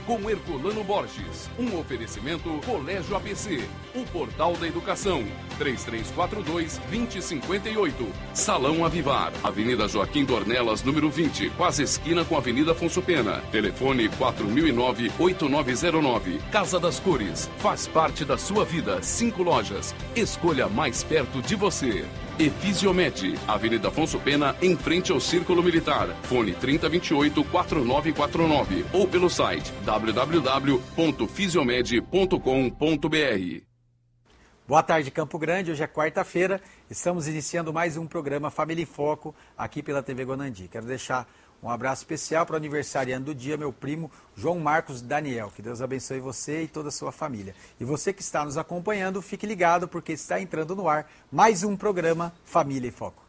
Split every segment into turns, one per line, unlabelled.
com Herculano Borges. Um oferecimento Colégio ABC, o portal da educação. 3342-2058. Salão Avivar, Avenida Joaquim Dornelas, número 20, quase esquina com a Avenida Afonso Pena. Telefone 4009-8909. Casa das Cores, faz parte da sua vida. 5 lojas. Escolha mais perto de você. E Fisiomed, Avenida Afonso Pena, em frente ao Círculo Militar. Fone 3028-4949 ou pelo site www.fisiomed.com.br.
Boa tarde, Campo Grande. Hoje é quarta-feira. Estamos iniciando mais um programa Família em Foco aqui pela TV Gonandi. Quero deixar um abraço especial para o aniversariante do dia, meu primo João Marcos Daniel. Que Deus abençoe você e toda a sua família. E você que está nos acompanhando, fique ligado porque está entrando no ar mais um programa Família em Foco.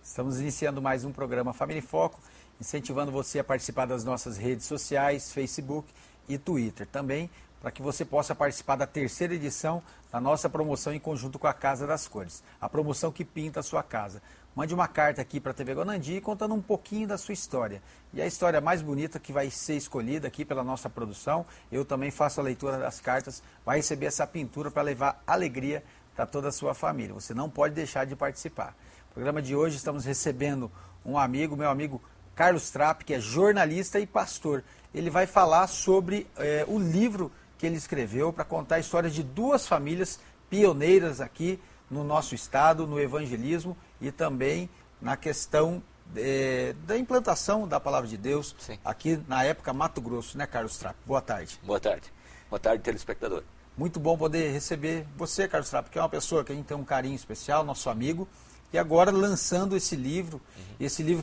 Estamos iniciando mais um programa Família em Foco, incentivando você a participar das nossas redes sociais, Facebook e Twitter. Também para que você possa participar da terceira edição da nossa promoção em conjunto com a Casa das Cores. A promoção que pinta a sua casa. Mande uma carta aqui para a TV Gonandi contando um pouquinho da sua história. E a história mais bonita que vai ser escolhida aqui pela nossa produção, eu também faço a leitura das cartas, vai receber essa pintura para levar alegria para toda a sua família. Você não pode deixar de participar. No programa de hoje estamos recebendo um amigo, meu amigo Carlos Trapp, que é jornalista e pastor. Ele vai falar sobre o livro que ele escreveu para contar a história de 2 famílias pioneiras aqui no nosso estado, no evangelismo e também na questão da implantação da Palavra de Deus. Sim. Aqui na época Mato Grosso, né, Carlos Trapp? Boa tarde.
Boa tarde. Boa tarde, telespectador.
Muito bom poder receber você, Carlos Trapp, que é uma pessoa que a gente tem um carinho especial, nosso amigo. E agora lançando esse livro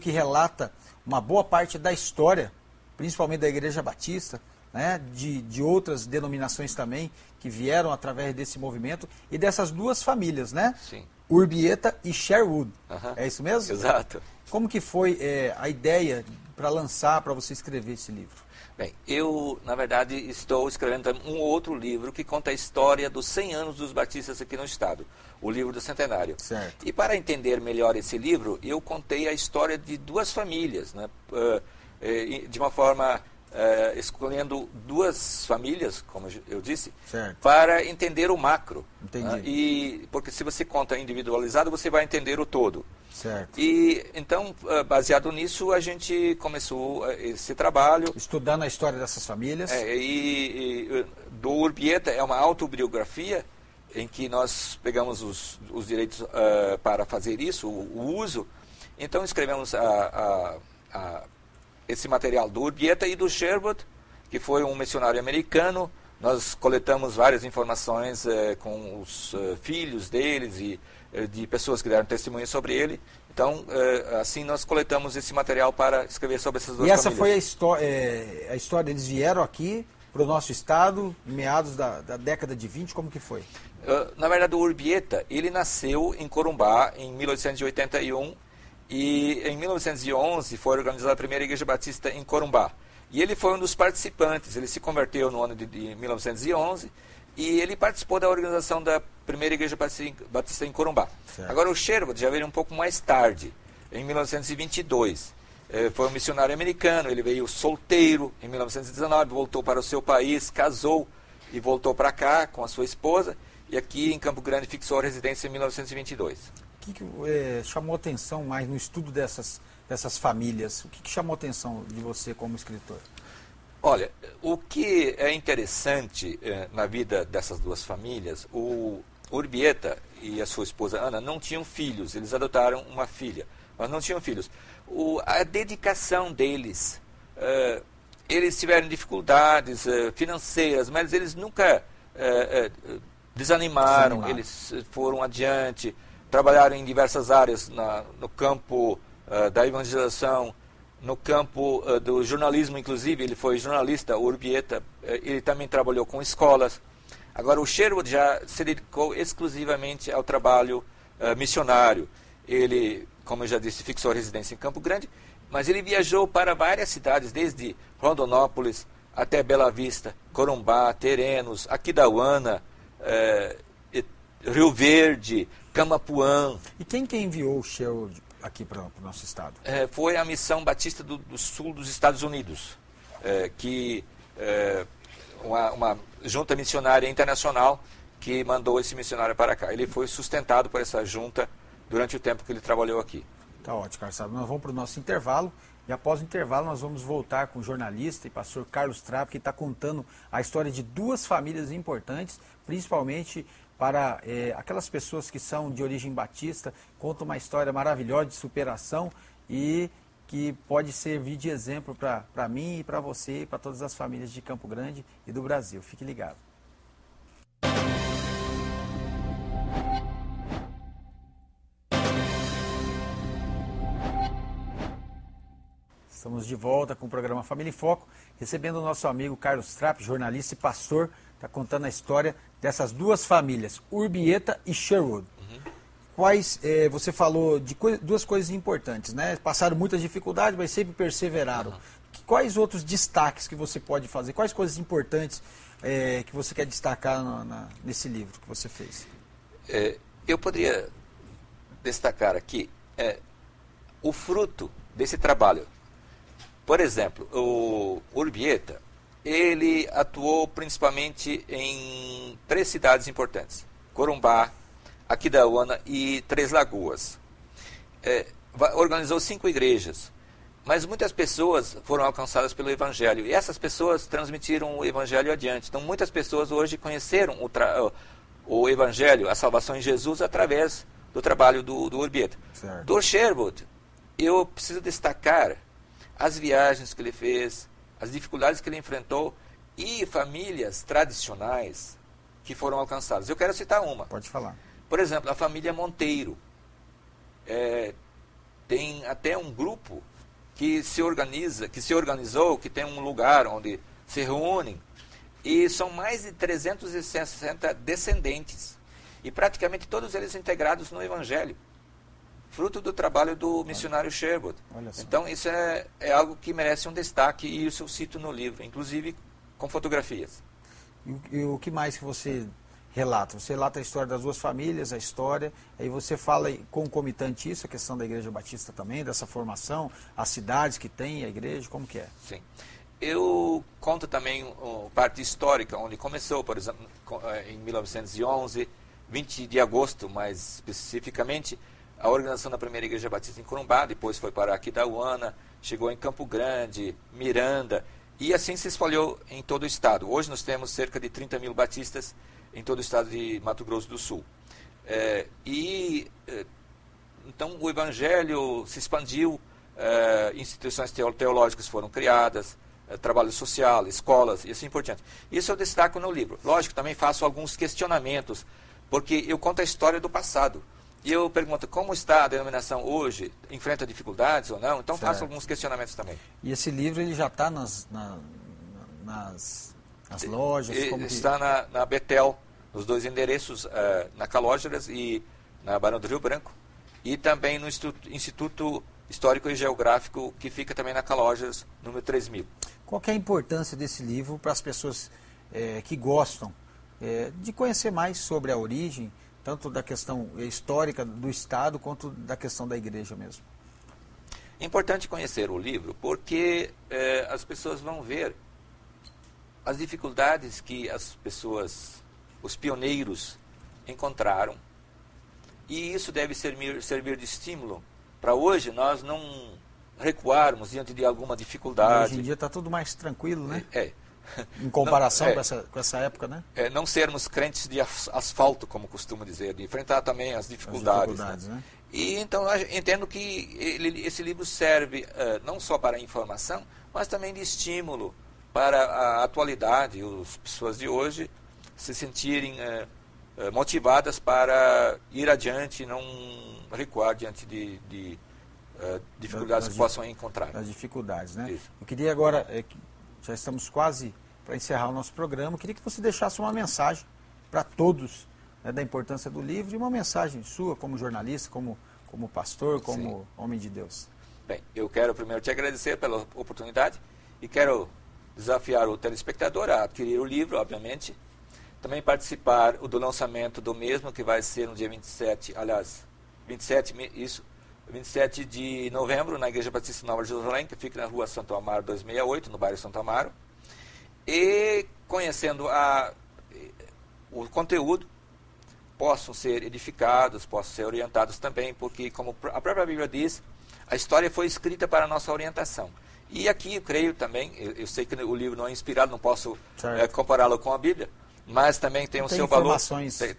que relata uma boa parte da história, principalmente da Igreja Batista, né, de outras denominações também, que vieram através desse movimento, e dessas 2 famílias, né?
Sim.
Urbieta e Sherwood. É isso mesmo?
Exato.
Como que foi a ideia para lançar, para você escrever esse livro?
Bem, eu, na verdade, estou escrevendo um outro livro que conta a história dos 100 anos dos batistas aqui no estado, o livro do centenário.
Certo.
E para entender melhor esse livro, eu contei a história de 2 famílias, né? De uma forma, escolhendo 2 famílias, como eu disse,
certo,
para entender o macro.
Entendi.
Porque se você conta individualizado, você vai entender o todo.
Certo.
E então, baseado nisso, a gente começou esse trabalho.
Estudando a história dessas famílias.
Do Urbieta é uma autobiografia em que nós pegamos os direitos para fazer isso, o uso. Então escrevemos esse material do Urbieta e do Sherwood, que foi um missionário americano. Nós coletamos várias informações com os filhos deles e de pessoas que deram testemunho sobre ele. Então, assim nós coletamos esse material para escrever sobre essas 2 famílias.
E essa foi a história, eles vieram aqui para o nosso estado, em meados da década de 20, como que foi?
Na verdade, o Urbieta, ele nasceu em Corumbá em 1881 e em 1911 foi organizada a primeira Igreja Batista em Corumbá. E ele foi um dos participantes, ele se converteu no ano de 1911 e ele participou da organização da primeira Igreja Batista em Corumbá.
Certo.
Agora o Sherwood já veio um pouco mais tarde, em 1922. Foi um missionário americano, ele veio solteiro em 1919, voltou para o seu país, casou e voltou para cá com a sua esposa e aqui em Campo Grande fixou a residência em 1922.
O que chamou atenção mais no estudo dessas famílias? O que chamou atenção de você como escritor?
Olha, o que é interessante na vida dessas 2 famílias, o Urbieta e a sua esposa Ana não tinham filhos, eles adotaram uma filha, mas não tinham filhos. A dedicação deles, eles tiveram dificuldades financeiras, mas eles nunca desanimaram, eles foram adiante, trabalharam em diversas áreas no campo da evangelização, no campo do jornalismo, inclusive, ele foi jornalista, o Urbieta, ele também trabalhou com escolas. Agora, o Sherwood já se dedicou exclusivamente ao trabalho missionário. Ele, como eu já disse, fixou residência em Campo Grande, mas ele viajou para várias cidades, desde Rondonópolis até Bela Vista, Corumbá, Terenos, Aquidauana, Rio Verde, Camapuã.
E quem enviou o Sherwood aqui para o nosso estado?
Foi a Missão Batista do Sul dos Estados Unidos, uma junta missionária internacional que mandou esse missionário para cá. Ele foi sustentado por essa junta durante o tempo que ele trabalhou aqui.
Tá ótimo, Carlos Trapp. Nós vamos para o nosso intervalo e após o intervalo nós vamos voltar com o jornalista e pastor Carlos Trapp, que está contando a história de duas famílias importantes, principalmente para aquelas pessoas que são de origem batista, conta uma história maravilhosa de superação e que pode servir de exemplo para mim e para você e para todas as famílias de Campo Grande e do Brasil. Fique ligado. Estamos de volta com o programa Família em Foco, recebendo o nosso amigo Carlos Trapp, jornalista e pastor, está contando a história dessas duas famílias, Urbieta e Sherwood. Quais, você falou de duas coisas importantes, né? Passaram muitas dificuldades, mas sempre perseveraram. Quais outros destaques que você pode fazer? Quais coisas importantes que você quer destacar nesse livro que você fez?
Eu poderia destacar aqui o fruto desse trabalho. Por exemplo, o Urbieta, ele atuou principalmente em 3 cidades importantes: Corumbá, Aquidauana e Três Lagoas. Organizou 5 igrejas, mas muitas pessoas foram alcançadas pelo Evangelho, e essas pessoas transmitiram o Evangelho adiante. Então muitas pessoas hoje conheceram o Evangelho, a salvação em Jesus, através do trabalho do Urbieta.
Certo.
Do Sherwood, eu preciso destacar as viagens que ele fez, as dificuldades que ele enfrentou e famílias tradicionais que foram alcançadas. Eu quero citar uma.
Pode falar.
Por exemplo, a família Monteiro. Tem até um grupo que se organizou, que tem um lugar onde se reúnem, e são mais de 360 descendentes, e praticamente todos eles integrados no Evangelho, fruto do trabalho do missionário Sherwood. Então isso é algo que merece um destaque, e isso eu cito no livro, inclusive com fotografias.
E o que mais que você relata? Você relata a história das duas famílias, a história, aí você fala concomitante isso, a questão da Igreja Batista também, dessa formação, as cidades que tem a igreja, como que é?
Sim. Eu conto também parte histórica, onde começou, por exemplo, em 1911, 20 de agosto, mais especificamente, a organização da primeira Igreja Batista em Corumbá, depois foi para Aquidauana, chegou em Campo Grande, Miranda, e assim se espalhou em todo o estado. Hoje nós temos cerca de 30 mil batistas em todo o estado de Mato Grosso do Sul. Então o Evangelho se expandiu, instituições teológicas foram criadas, trabalho social, escolas e assim por diante. Isso eu destaco no livro. Lógico, também faço alguns questionamentos, porque eu conto a história do passado. E eu pergunto como está a denominação hoje, enfrenta dificuldades ou não, então faço alguns questionamentos também.
E esse livro ele já está nas lojas?
Está na Betel, nos 2 endereços, na Calógeras e na Barão do Rio Branco, e também no Instituto Histórico e Geográfico, que fica também na Calógeras, número 3000.
Qual que é a importância desse livro para as pessoas que gostam de conhecer mais sobre a origem, tanto da questão histórica do Estado, quanto da questão da igreja mesmo?
É importante conhecer o livro, porque as pessoas vão ver as dificuldades que as pessoas, os pioneiros, encontraram. E isso deve servir de estímulo para hoje nós não recuarmos diante de alguma dificuldade.
Hoje em dia está tudo mais tranquilo, né? Em comparação com essa época, né?
Não sermos crentes de asfalto, como costumo dizer, de enfrentar também as dificuldades.
Né?
E então eu entendo que esse livro serve não só para informação, mas também de estímulo para a atualidade, as pessoas de hoje se sentirem motivadas para ir adiante e não recuar diante de dificuldades que possam encontrar.
Das dificuldades, né?
Isso.
Eu queria agora, já estamos quase para encerrar o nosso programa, eu queria que você deixasse uma mensagem para todos, né, da importância do livro e uma mensagem sua como jornalista, como pastor, como homem de Deus.
Bem, eu quero primeiro te agradecer pela oportunidade e quero desafiar o telespectador a adquirir o livro, obviamente. Também participar do lançamento do mesmo, que vai ser no dia 27 de novembro, na Igreja Batista Nova de Jerusalém, que fica na rua Santo Amaro 268, no bairro Santo Amaro. E conhecendo o conteúdo, possam ser edificados, possam ser orientados também, porque, como a própria Bíblia diz, a história foi escrita para a nossa orientação. E aqui eu creio também, eu sei que o livro não é inspirado, não posso compará-lo com a Bíblia, mas também tem o seu valor.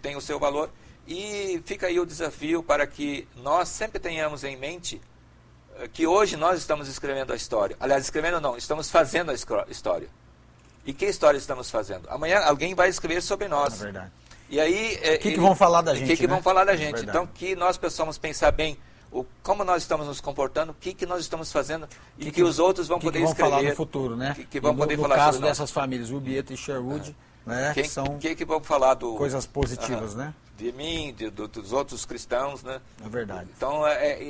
Tem o seu valor. E fica aí o desafio para que nós sempre tenhamos em mente que hoje nós estamos escrevendo a história. Aliás, escrevendo não, estamos fazendo a história. E que história estamos fazendo? Amanhã alguém vai escrever sobre nós.
É verdade.
E aí,
o que vão falar da gente?
O que vão falar da gente? Então, que nós possamos pensar bem como nós estamos nos comportando, o que nós estamos fazendo e que os outros vão poder escrever.
Falar no futuro, né?
Que vão poder falar
no caso dessas famílias, Urbieta e Sherwood, né?
Que vão falar
coisas positivas, né?
De mim, dos outros cristãos, né?
É verdade.
Então,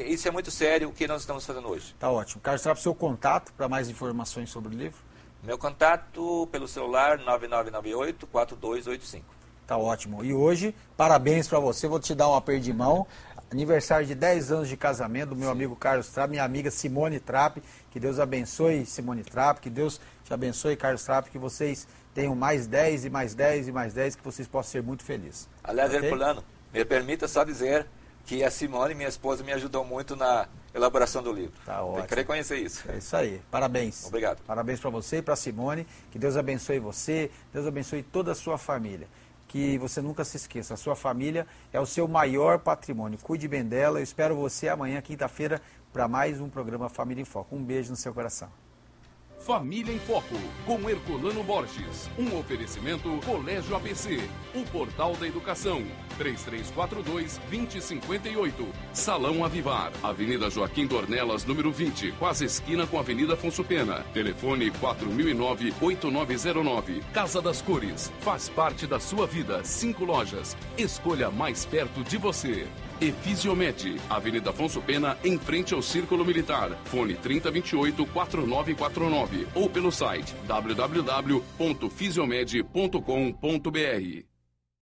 isso é muito sério o que nós estamos fazendo hoje.
Tá ótimo. Carlos Trapp, seu contato para mais informações sobre o livro?
Meu contato pelo celular 9998-4285.
Tá ótimo. E hoje, parabéns para você. Vou te dar um aperto de mão. Aniversário de 10 anos de casamento do meu amigo Carlos Trapp, minha amiga Simone Trapp. Que Deus abençoe Simone Trapp, que Deus te abençoe, Carlos Trapp, que vocês tenham mais 10 e mais 10 e mais 10, que vocês possam ser muito felizes.
Aliás, Herculano, me permita só dizer que a Simone, minha esposa, me ajudou muito na elaboração do livro.
Tá ótimo.
Tem que reconhecer isso.
É isso aí. Parabéns.
Obrigado.
Parabéns para você e para a Simone. Que Deus abençoe você, Deus abençoe toda a sua família. Que você nunca se esqueça, a sua família é o seu maior patrimônio. Cuide bem dela. Eu espero você amanhã, quinta-feira, para mais um programa Família em Foco. Um beijo no seu coração.
Família em Foco, com Herculano Borges. Um oferecimento Colégio ABC, o portal da educação. 3342-2058. Salão Avivar, Avenida Joaquim Dornelas, número 20, quase esquina com a Avenida Afonso Pena. Telefone 4009-8909. Casa das Cores, faz parte da sua vida. 5 lojas. Escolha mais perto de você. Efisiomed, Avenida Afonso Pena, em frente ao Círculo Militar. Fone 3028-4949 ou pelo site www.fisiomed.com.br.